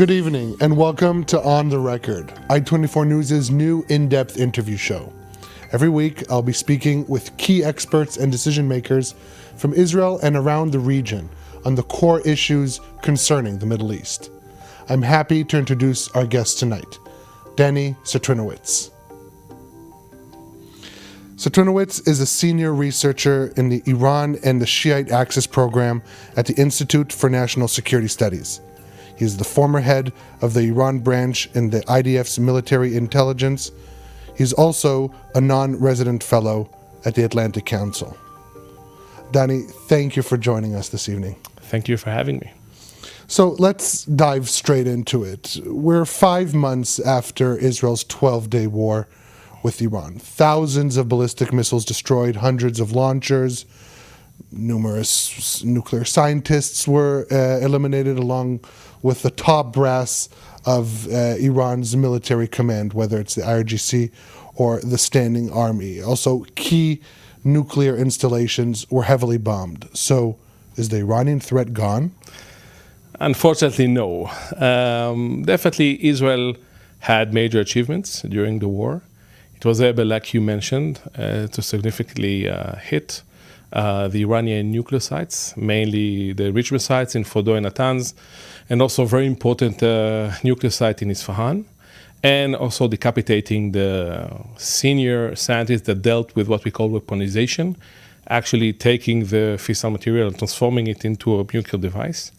Good evening and welcome to On the Record, I-24 News' new in-depth interview show. Every week, I'll be speaking with key experts and decision makers from Israel and around the region on the core issues concerning the Middle East. I'm happy to introduce our guest tonight, Danny Citrinowocz. Citrinowocz is a senior researcher in the Iran and the Shi'ite Axis program at the Institute for National Security Studies. He is the former head of the Iran branch in the IDF's military intelligence. He's also a non-resident fellow at the Atlantic Council. Danny, thank you for joining us this evening. Thank you for having me. So let's dive straight into it. We're 5 months after Israel's 12-day war with Iran. Thousands of ballistic missiles destroyed, hundreds of launchers, numerous nuclear scientists were eliminated, along with the top brass of Iran's military command, whether it's the IRGC or the Standing Army. Also, key nuclear installations were heavily bombed. So, is the Iranian threat gone? Unfortunately, no. Definitely, Israel had major achievements during the war. It was able, like you mentioned, to significantly hit the Iranian nuclear sites, mainly the enrichment sites in Fordo and Natanz, and also a very important nuclear site in Isfahan, and also decapitating the senior scientists that dealt with what we call weaponization, actually taking the fissile material and transforming it into a nuclear device.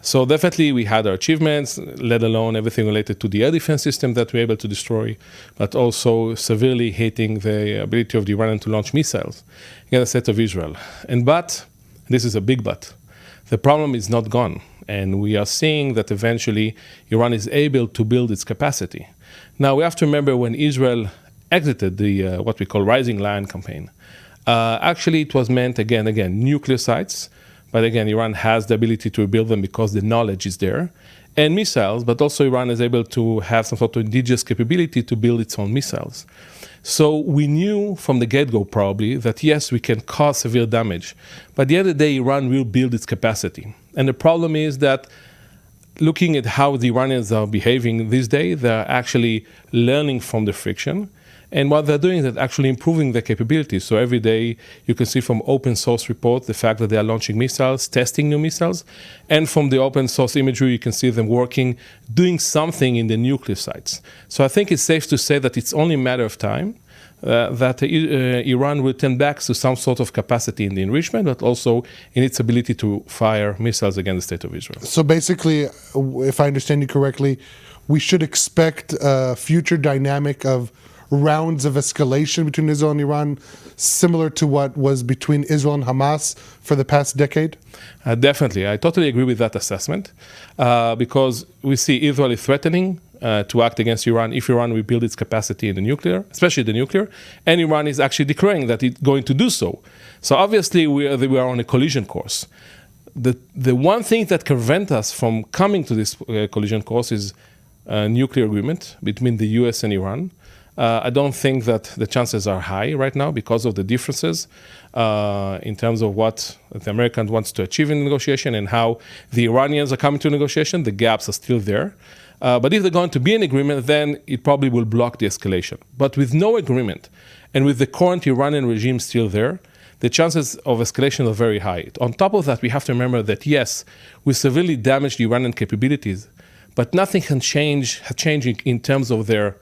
So definitely we had our achievements, let alone everything related to the air defense system that we were able to destroy, but also severely hitting the ability of the Iranian to launch missiles against the state of Israel. But, this is a big but, the problem is not gone. And we are seeing that eventually Iran is able to build its capacity. Now we have to remember when Israel exited the what we call Rising Lion campaign, actually it was meant, again, nuclear sites. But again, Iran has the ability to rebuild them because the knowledge is there. And missiles, but also Iran is able to have some sort of indigenous capability to build its own missiles. So we knew from the get-go probably that yes, we can cause severe damage. But at the end of the day, Iran will build its capacity. And the problem is that looking at how the Iranians are behaving these days, they're actually learning from the friction. And what they're doing is they're actually improving their capabilities. So every day you can see from open source reports the fact that they are launching missiles, testing new missiles. And from the open source imagery, you can see them working, doing something in the nuclear sites. So I think it's safe to say that it's only a matter of time that Iran will turn back to some sort of capacity in the enrichment, but also in its ability to fire missiles against the state of Israel. So basically, if I understand you correctly, we should expect a future dynamic of rounds of escalation between Israel and Iran, similar to what was between Israel and Hamas for the past decade? Definitely. I totally agree with that assessment because we see Israel is threatening to act against Iran if Iran will build its capacity in the nuclear, especially the nuclear, and Iran is actually declaring that it's going to do so. So obviously we are on a collision course. The one thing that can prevent us from coming to this collision course is a nuclear agreement between the US and Iran. I don't think that the chances are high right now because of the differences in terms of what the Americans wants to achieve in negotiation and how the Iranians are coming to negotiation. The gaps are still there. But if they're going to be an agreement, then it probably will block the escalation. But with no agreement and with the current Iranian regime still there, the chances of escalation are very high. On top of that, we have to remember that, yes, we severely damaged the Iranian capabilities, but nothing can change in terms of their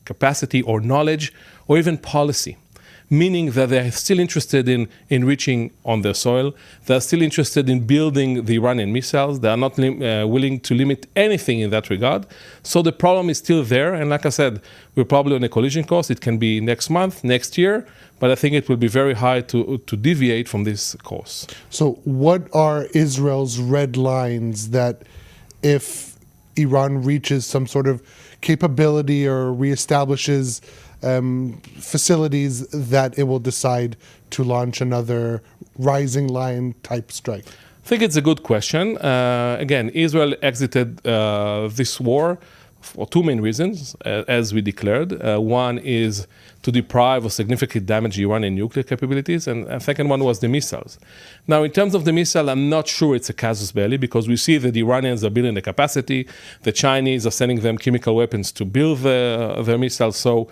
capacity or knowledge or even policy, meaning that they're still interested in enriching on their soil. They're still interested in building the Iranian missiles. They are not willing to limit anything in that regard. So the problem is still there. And like I said, we're probably on a collision course. It can be next month, next year, but I think it will be very hard to deviate from this course. So what are Israel's red lines that if Iran reaches some sort of capability or reestablishes facilities that it will decide to launch another Rising Lion type strike? I think it's a good question. Again, Israel exited this war for two main reasons, as we declared. One is to deprive or significantly damage Iranian nuclear capabilities, and the second one was the missiles. Now, in terms of the missile, I'm not sure it's a casus belli, because we see that the Iranians are building the capacity, the Chinese are sending them chemical weapons to build their missiles, so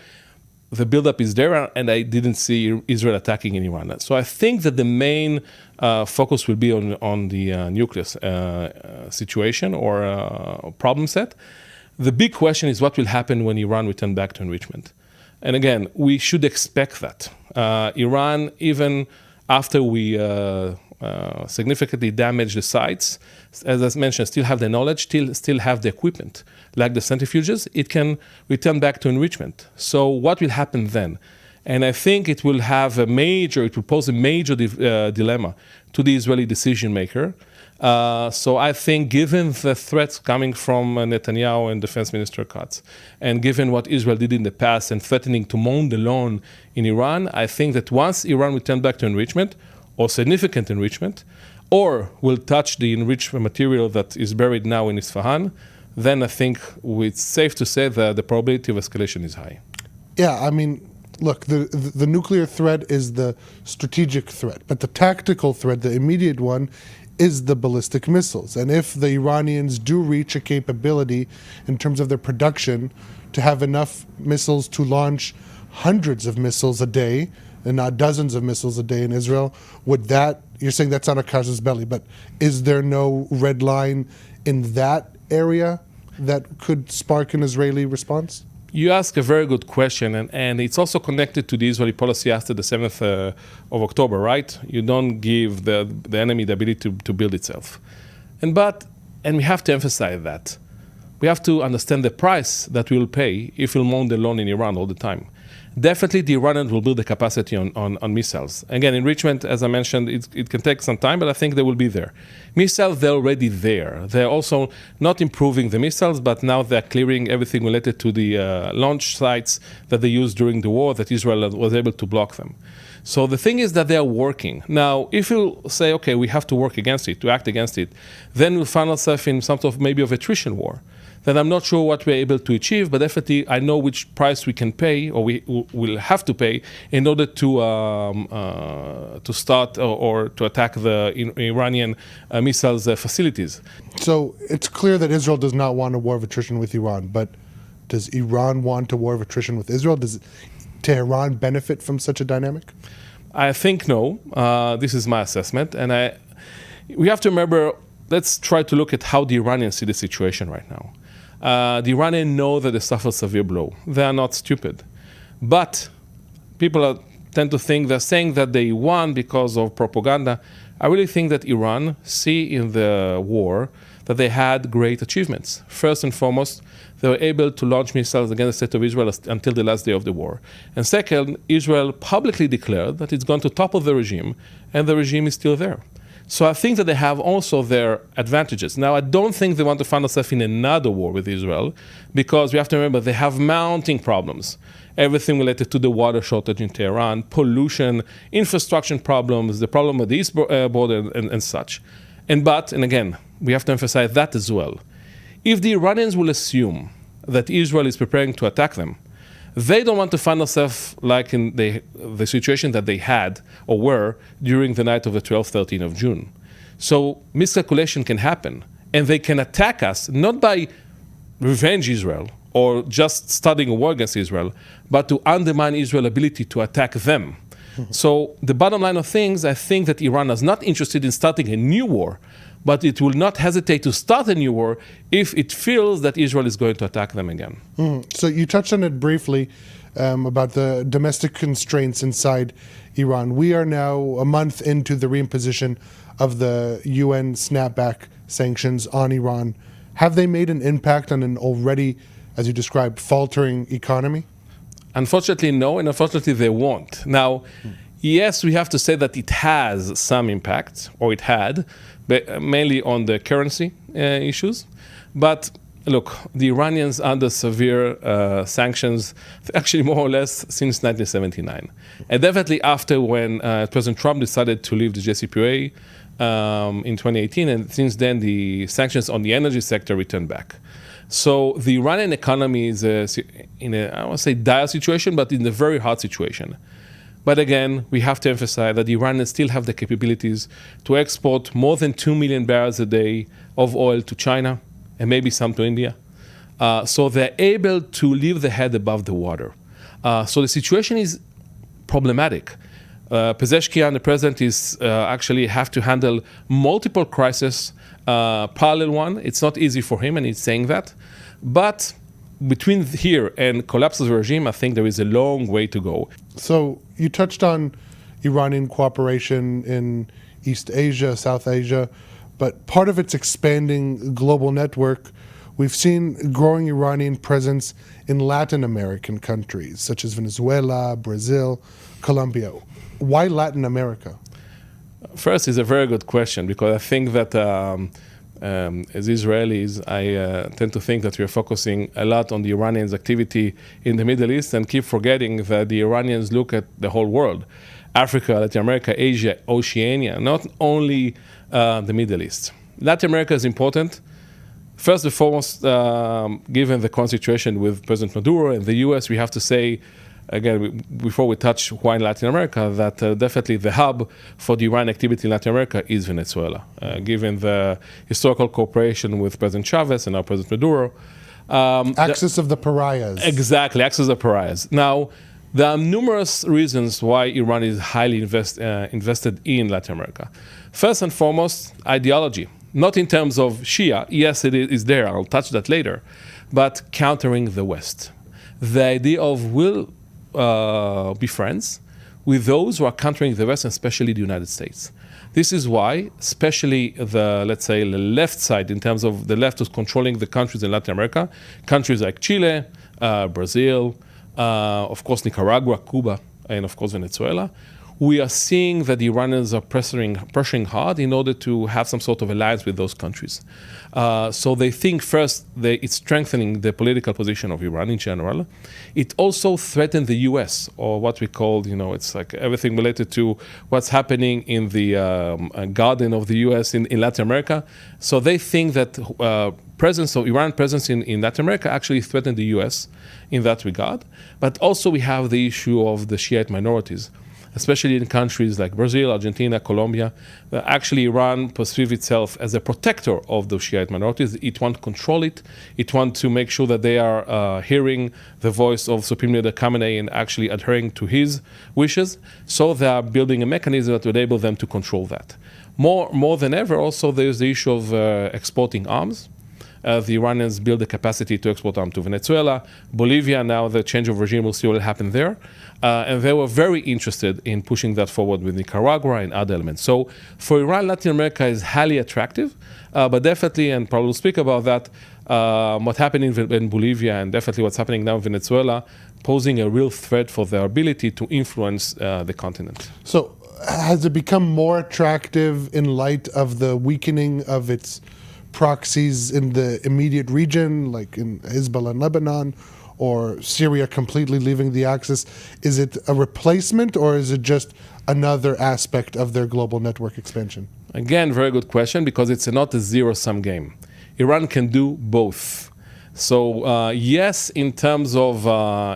the buildup is there, and I didn't see Israel attacking in Iran. So I think that the main focus will be on the nuclear situation or problem set. The big question is what will happen when Iran returns back to enrichment. And again, we should expect that. Iran, even after we significantly damage the sites, as I mentioned, still have the knowledge, still have the equipment, like the centrifuges, it can return back to enrichment. So what will happen then? And I think it will pose a major dilemma to the Israeli decision maker. So I think given the threats coming from Netanyahu and Defense Minister Katz, and given what Israel did in the past and threatening to mow the lawn in Iran, I think that once Iran returns back to enrichment, or significant enrichment, or will touch the enriched material that is buried now in Isfahan, then I think it's safe to say that the probability of escalation is high. Yeah, I mean, look, the nuclear threat is the strategic threat, but the tactical threat, the immediate one, is the ballistic missiles. And if the Iranians do reach a capability in terms of their production to have enough missiles to launch hundreds of missiles a day, and not dozens of missiles a day in Israel, you're saying that's not a casus belli, but is there no red line in that area that could spark an Israeli response? You ask a very good question, and it's also connected to the Israeli policy after the 7th of October, right? You don't give the enemy the ability to build itself. And we have to emphasize that. We have to understand the price that we will pay if we'll mow the lawn in Iran all the time. Definitely, the Iranians will build the capacity on missiles. Again, enrichment, as I mentioned, it can take some time, but I think they will be there. Missiles, they're already there. They're also not improving the missiles, but now they're clearing everything related to the launch sites that they used during the war, that Israel was able to block them. So the thing is that they are working. Now, if you say, okay, we have to work against it, to act against it, then we'll find ourselves in some sort of maybe of attrition war. Then I'm not sure what we're able to achieve, but definitely I know which price we can pay, or we will have to pay, in order to start or to attack the Iranian missiles facilities. So it's clear that Israel does not want a war of attrition with Iran, but does Iran want a war of attrition with Israel? Does Tehran benefit from such a dynamic? I think no. This is my assessment, and we have to remember. Let's try to look at how the Iranians see the situation right now. The Iranians know that they suffered a severe blow. They are not stupid. But people tend to think they're saying that they won because of propaganda. I really think that Iran see in the war that they had great achievements. First and foremost, they were able to launch missiles against the state of Israel until the last day of the war. And second, Israel publicly declared that it's going to topple the regime, and the regime is still there. So I think that they have also their advantages. Now, I don't think they want to find themselves in another war with Israel, because we have to remember they have mounting problems. Everything related to the water shortage in Tehran, pollution, infrastructure problems, the problem with the east border and such. And again, we have to emphasize that as well. If the Iranians will assume that Israel is preparing to attack them, they don't want to find themselves like in the situation that they had or were during the night of the 12th, 13th of June. So miscalculation can happen, and they can attack us not by revenge Israel or just starting a war against Israel, but to undermine Israel's ability to attack them. So the bottom line of things, I think that Iran is not interested in starting a new war, but it will not hesitate to start a new war if it feels that Israel is going to attack them again. So you touched on it briefly about the domestic constraints inside Iran. We are now a month into the reimposition of the UN snapback sanctions on Iran. Have they made an impact on an already, as you described, faltering economy? Unfortunately, no, and unfortunately, they won't. Now, yes, we have to say that it has some impact, or it had, but mainly on the currency issues. But look, the Iranians under severe sanctions, actually more or less since 1979. And definitely after when President Trump decided to leave the JCPOA in 2018, and since then the sanctions on the energy sector returned back. So the Iranian economy is in a, I won't say dire situation, but in a very hard situation. But again, we have to emphasize that the Iranians still have the capabilities to export more than 2 million barrels a day of oil to China and maybe some to India. So they're able to leave the head above the water. So the situation is problematic. Pezeshkian, the president, is actually have to handle multiple crises, parallel one. It's not easy for him, and he's saying that. But between here and collapse of the regime, I think there is a long way to go. So you touched on Iranian cooperation in East Asia, South Asia, but part of its expanding global network, we've seen growing Iranian presence in Latin American countries, such as Venezuela, Brazil, Colombia. Why Latin America? First, it's a very good question, because I think that as Israelis, I tend to think that we're focusing a lot on the Iranians' activity in the Middle East and keep forgetting that the Iranians look at the whole world. Africa, Latin America, Asia, Oceania, not only the Middle East. Latin America is important. First and foremost, given the current situation with President Maduro and the US, we have to say, again, before we touch why in Latin America, that definitely the hub for the Iran activity in Latin America is Venezuela, given the historical cooperation with President Chavez and now President Maduro. Axis of the pariahs. Exactly, axis of the pariahs. Now, there are numerous reasons why Iran is highly invested in Latin America. First and foremost, ideology. Not in terms of Shia, yes, it is there, I'll touch that later, but countering the West. The idea of we'll be friends with those who are countering the West, and especially the United States. This is why, especially the, let's say, the left side, in terms of the left who's controlling the countries in Latin America, countries like Chile, Brazil, of course Nicaragua, Cuba, and of course Venezuela, we are seeing that the Iranians are pressuring hard in order to have some sort of alliance with those countries. So they think first it's strengthening the political position of Iran in general. It also threatened the US, or what we call, it's like everything related to what's happening in the garden of the US in Latin America. So they think that Iran presence in Latin America actually threatened the US in that regard. But also we have the issue of the Shi'ite minorities, especially in countries like Brazil, Argentina, Colombia. Actually, Iran perceives itself as a protector of those Shiite minorities. It wants to control it. It wants to make sure that they are hearing the voice of Supreme Leader Khamenei and actually adhering to his wishes. So they are building a mechanism that will enable them to control that. More than ever, also, there's the issue of exporting arms. The Iranians build the capacity to export arms to Venezuela, Bolivia. Now the change of regime, will see what will happen there. And they were very interested in pushing that forward with Nicaragua and other elements. So for Iran, Latin America is highly attractive, but definitely, and probably we'll speak about that, what happened in Bolivia and definitely what's happening now in Venezuela, posing a real threat for their ability to influence the continent. So has it become more attractive in light of the weakening of its proxies in the immediate region, like in Hezbollah in Lebanon, or Syria completely leaving the axis? Is it a replacement, or is it just another aspect of their global network expansion? Again, very good question, because it's not a zero-sum game. Iran can do both. So yes, in terms of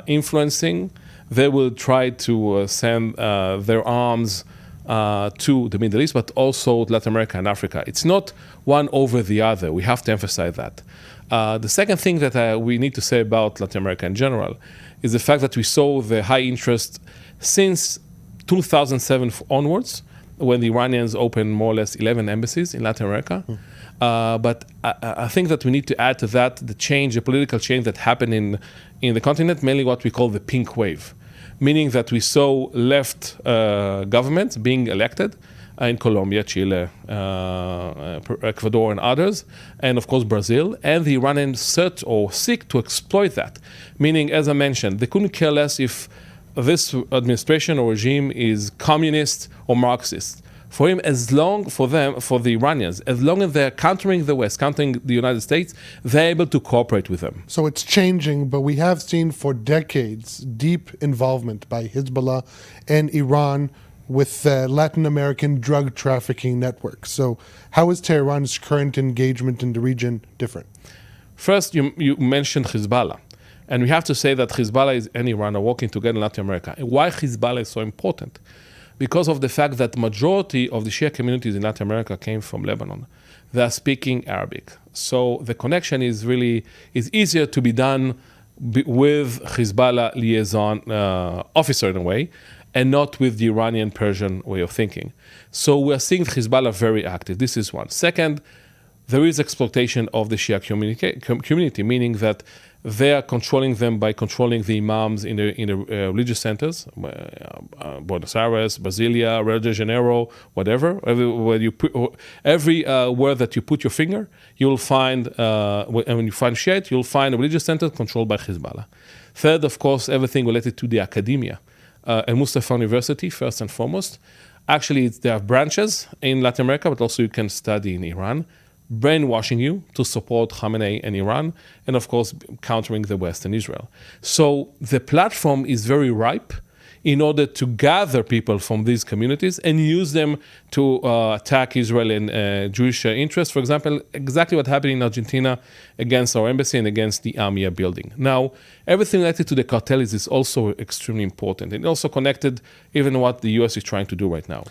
influencing, they will try to send their arms to the Middle East, but also Latin America and Africa. It's not one over the other. We have to emphasize that. The second thing that we need to say about Latin America in general is the fact that we saw the high interest since 2007 onwards, when the Iranians opened more or less 11 embassies in Latin America. But I think that we need to add to that the political change that happened in the continent, mainly what we call the pink wave, meaning that we saw left governments being elected in Colombia, Chile, Ecuador, and others, and of course Brazil, and the Iranians seek to exploit that, meaning, as I mentioned, they couldn't care less if this administration or regime is communist or Marxist. For the Iranians, as long as they're countering the West, countering the United States, they're able to cooperate with them. So it's changing, but we have seen for decades deep involvement by Hezbollah and Iran with Latin American drug trafficking networks. So how is Tehran's current engagement in the region different? First, you mentioned Hezbollah. And we have to say that Hezbollah and Iran are working together in Latin America. And why Hezbollah is so important? Because of the fact that the majority of the Shia communities in Latin America came from Lebanon. They are speaking Arabic. So the connection is easier to be done with Hezbollah liaison officer in a way, and not with the Iranian Persian way of thinking. So we are seeing Hezbollah very active. This is one. Second, there is exploitation of the Shia community, meaning that they are controlling them by controlling the imams in the religious centers, Buenos Aires, Brasilia, Rio de Janeiro, whatever. Everywhere that you put your finger, you'll find, and when you find Shiite, you'll find a religious center controlled by Hezbollah. Third, of course, everything related to the academia. And Mustafa University, first and foremost. Actually, there are branches in Latin America, but also you can study in Iran, brainwashing you to support Khamenei and Iran, and of course, countering the West and Israel. So the platform is very ripe in order to gather people from these communities and use them to attack Israel and Jewish interests. For example, exactly what happened in Argentina against our embassy and against the Amia building. Now, everything related to the cartels is also extremely important, and also connected even what the U.S. is trying to do right now.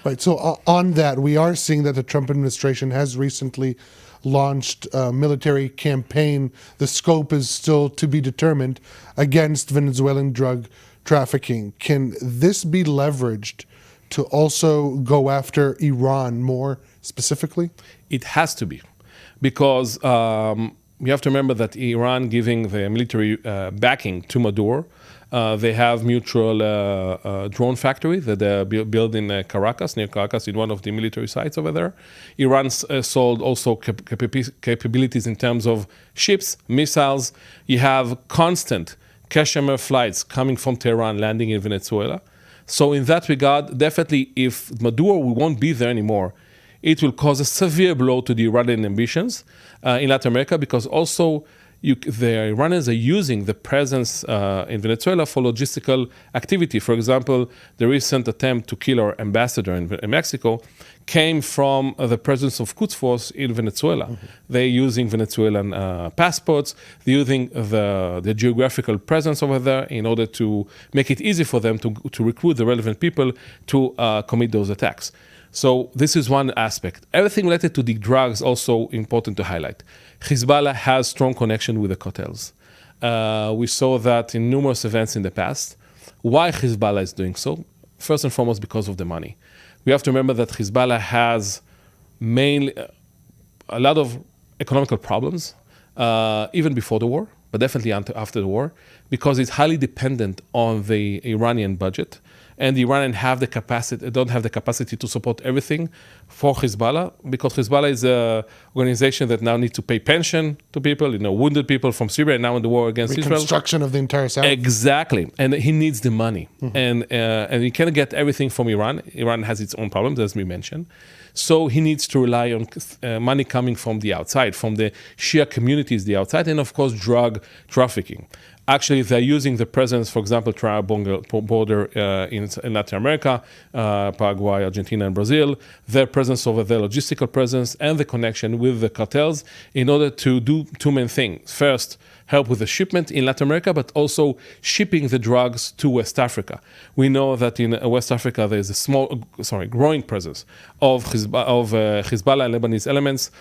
Right. So on that, we are seeing that the Trump administration has recently launched a military campaign. The scope is still to be determined against Venezuelan drug trafficking. Can this be leveraged to also go after Iran more specifically? It has to be, because you have to remember that Iran giving the military backing to Maduro. They have mutual drone factory that they built in Caracas, near Caracas, in one of the military sites over there. Iran sold also capabilities in terms of ships, missiles. You have constant Cashmere flights coming from Tehran, landing in Venezuela. So in that regard, definitely if Maduro won't be there anymore, it will cause a severe blow to the Iranian ambitions in Latin America, because also the Iranians are using the presence in Venezuela for logistical activity. For example, the recent attempt to kill our ambassador in Mexico came from the presence of Quds Force in Venezuela. Mm-hmm. They're using Venezuelan passports. They're using the geographical presence over there in order to make it easy for them to recruit the relevant people to commit those attacks. So this is one aspect. Everything related to the drugs also important to highlight. Hezbollah has strong connection with the cartels. We saw that in numerous events in the past. Why Hezbollah is doing so? First and foremost, because of the money. We have to remember that Hezbollah has mainly a lot of economical problems, even before the war, but definitely after the war, because it's highly dependent on the Iranian budget. And the Iranians don't have the capacity to support everything for Hezbollah, because Hezbollah is an organization that now needs to pay pension to people, wounded people from Syria and now in the war against Israel. Reconstruction of the entire South. Exactly. And he needs the money. Mm-hmm. And he cannot get everything from Iran. Iran has its own problems, as we mentioned. So he needs to rely on money coming from the outside, from the Shia communities, the outside, and of course drug trafficking. Actually, they're using the presence, for example, border in Latin America, Paraguay, Argentina, and Brazil, their presence over their logistical presence and the connection with the cartels in order to do two main things. First, help with the shipment in Latin America, but also shipping the drugs to West Africa. We know that in West Africa there is a growing presence of Hezbollah and Lebanese elements.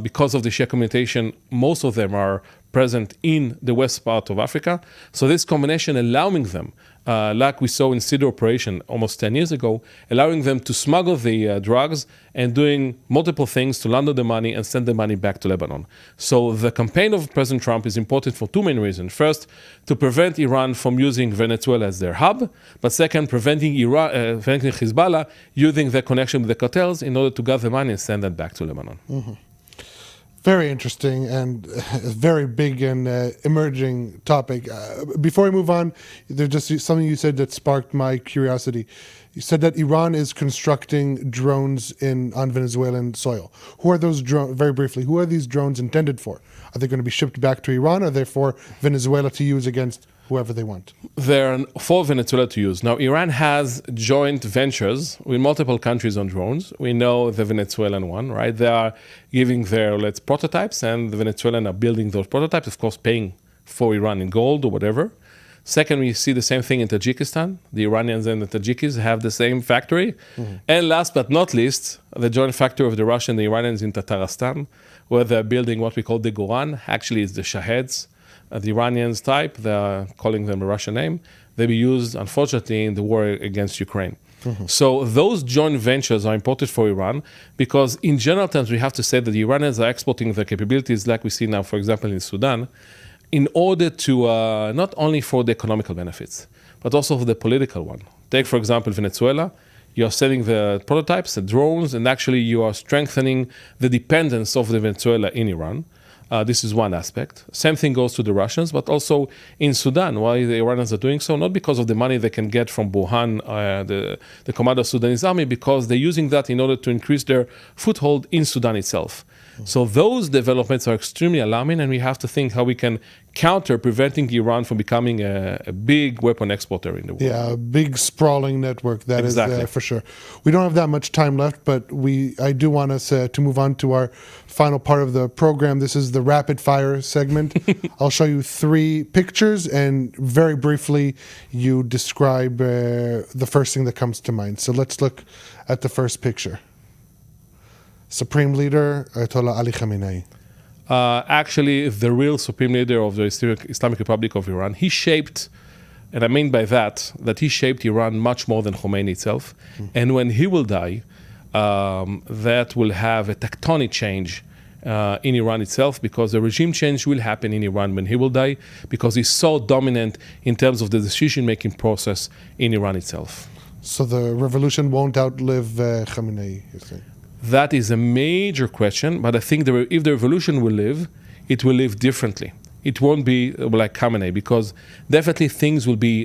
Because of the Shia communication, most of them are present in the west part of Africa. So this combination allowing them, like we saw in Sidr operation almost 10 years ago, allowing them to smuggle the drugs and doing multiple things to launder the money and send the money back to Lebanon. So the campaign of President Trump is important for two main reasons. First, to prevent Iran from using Venezuela as their hub, but second, preventing Hezbollah using their connection with the cartels in order to gather money and send that back to Lebanon. Mm-hmm. Very interesting and very big and emerging topic. Before we move on, there's just something you said that sparked my curiosity. You said that Iran is constructing drones on Venezuelan soil. Who are those drones? Very briefly, who are these drones intended for? Are they going to be shipped back to Iran? Or are they for Venezuela to use against whoever they want. They're for Venezuela to use. Now, Iran has joint ventures with multiple countries on drones. We know the Venezuelan one, right? They are giving their, prototypes, and the Venezuelan are building those prototypes, of course, paying for Iran in gold or whatever. Second, we see the same thing in Tajikistan. The Iranians and the Tajikis have the same factory. And last but not least, the joint factory of the Russians and the Iranians in Tatarstan, where they're building what we call the Goran. Actually, it's the Shaheds. The Iranians type, they're calling them a Russian name. They be used, unfortunately, in the war against Ukraine. So those joint ventures are important for Iran because in general terms, we have to say that the Iranians are exporting their capabilities like we see now, for example, in Sudan, in order to not only for the economical benefits, but also for the political one. Take, for example, Venezuela. You're selling the prototypes, the drones, and actually you are strengthening the dependence of the Venezuela in Iran. This is one aspect. Same thing goes to the Russians, but also in Sudan. Why the Iranians are doing so? Not because of the money they can get from Burhan, the commander of Sudanese army, because they're using that in order to increase their foothold in Sudan itself. So those developments are extremely alarming, and we have to think how we can counter preventing Iran from becoming a big weapon exporter in the world. Yeah, a big sprawling network, that Exactly. is for sure. We don't have that much time left, but I do want us to move on to our final part of the program. This is the rapid fire segment. I'll show you 3 pictures, and very briefly, you describe the first thing that comes to mind. So let's look at the first picture. Supreme Leader Ayatollah Ali Khamenei. Actually, the real supreme leader of the Islamic Republic of Iran, he shaped, and I mean by that he shaped Iran much more than Khomeini itself. And when he will die, that will have a tectonic change in Iran itself, because the regime change will happen in Iran when he will die, because he's so dominant in terms of the decision-making process in Iran itself. So the revolution won't outlive Khamenei, you think? That is a major question, but I think if the revolution will live, it will live differently. It won't be like Khamenei, because definitely things will be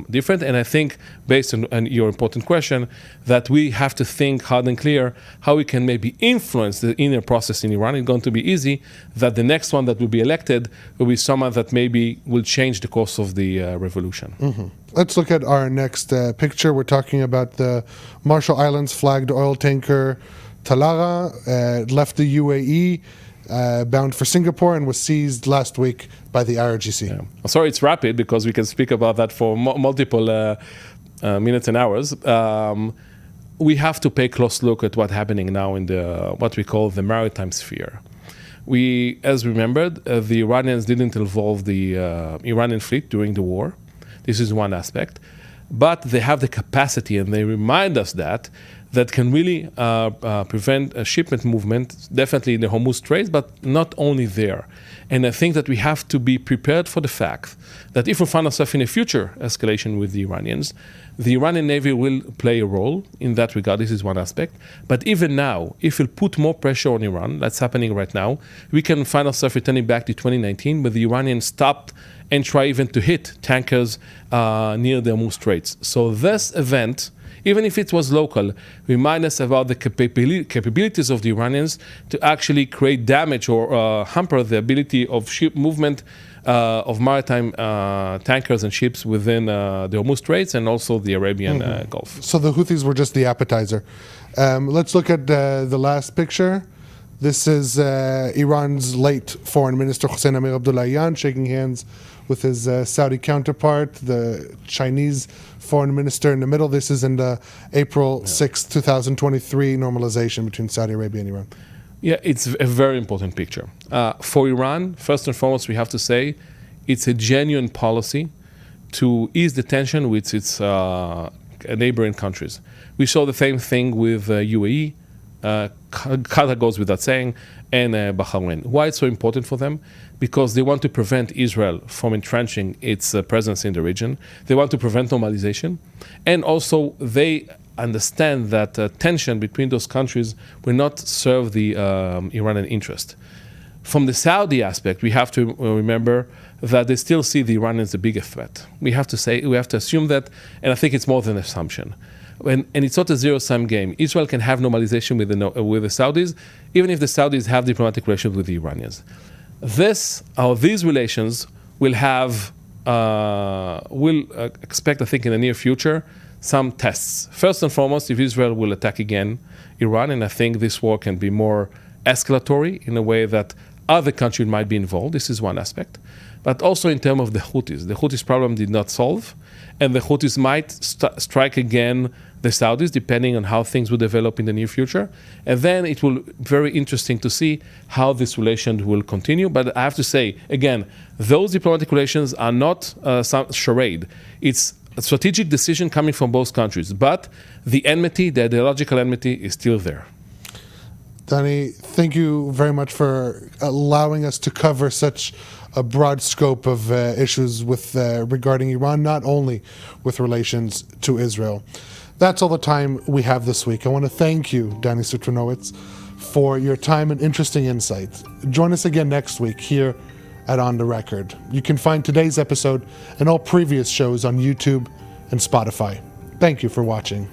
different. And I think, based on your important question, that we have to think hard and clear how we can maybe influence the inner process in Iran. It's going to be easy that the next one that will be elected will be someone that maybe will change the course of the revolution. Let's look at our next picture. We're talking about the Marshall Islands flagged oil tanker Talara. Left the UAE, bound for Singapore, and was seized last week by the IRGC. Yeah. Sorry, it's rapid because we can speak about that for multiple minutes and hours. We have to pay close look at what's happening now in what we call the maritime sphere. As remembered, the Iranians didn't involve the Iranian fleet during the war. This is one aspect. But they have the capacity, and they remind us that can really prevent a shipment movement, definitely in the Hormuz Straits, but not only there. And I think that we have to be prepared for the fact that if we find ourselves in a future escalation with the Iranians, the Iranian Navy will play a role in that regard. This is one aspect. But even now, if we put more pressure on Iran, that's happening right now, we can find ourselves returning back to 2019, where the Iranians stopped and try even to hit tankers near the Hormuz Straits. So this event, even if it was local, remind us about the capabilities of the Iranians to actually create damage or hamper the ability of ship movement of maritime tankers and ships within the Hormuz Straits and also the Arabian Gulf. So the Houthis were just the appetizer. Let's look at the last picture. This is Iran's late foreign minister, Hossein Amir Abdullahian, shaking hands with his Saudi counterpart, the Chinese foreign minister in the middle. This is in the April 6, 2023 normalization between Saudi Arabia and Iran. Yeah, it's a very important picture. For Iran, first and foremost, we have to say it's a genuine policy to ease the tension with its neighboring countries. We saw the same thing with UAE, Qatar goes without saying, and Bahrain. Why it's so important for them? Because they want to prevent Israel from entrenching its presence in the region. They want to prevent normalization. And also, they understand that tension between those countries will not serve the Iranian interest. From the Saudi aspect, we have to remember that they still see the Iranians the bigger threat. We have to assume that, and I think it's more than an assumption. And it's not a zero-sum game. Israel can have normalization with the Saudis, even if the Saudis have diplomatic relations with the Iranians. These relations will have we'll expect, I think, in the near future, some tests. First and foremost, if Israel will attack again Iran, and I think this war can be more escalatory in a way that other countries might be involved. This is one aspect. But also in terms of the Houthis. The Houthis problem did not solve, and the Houthis might strike again the Saudis, depending on how things will develop in the near future. And then it will be very interesting to see how this relation will continue. But I have to say, again, those diplomatic relations are not some charade. It's a strategic decision coming from both countries. But the enmity, the ideological enmity, is still there. Danny, thank you very much for allowing us to cover such a broad scope of issues with regarding Iran, not only with relations to Israel. That's all the time we have this week. I want to thank you, Danny Citrinowocz, for your time and interesting insights. Join us again next week here at On the Record. You can find today's episode and all previous shows on YouTube and Spotify. Thank you for watching.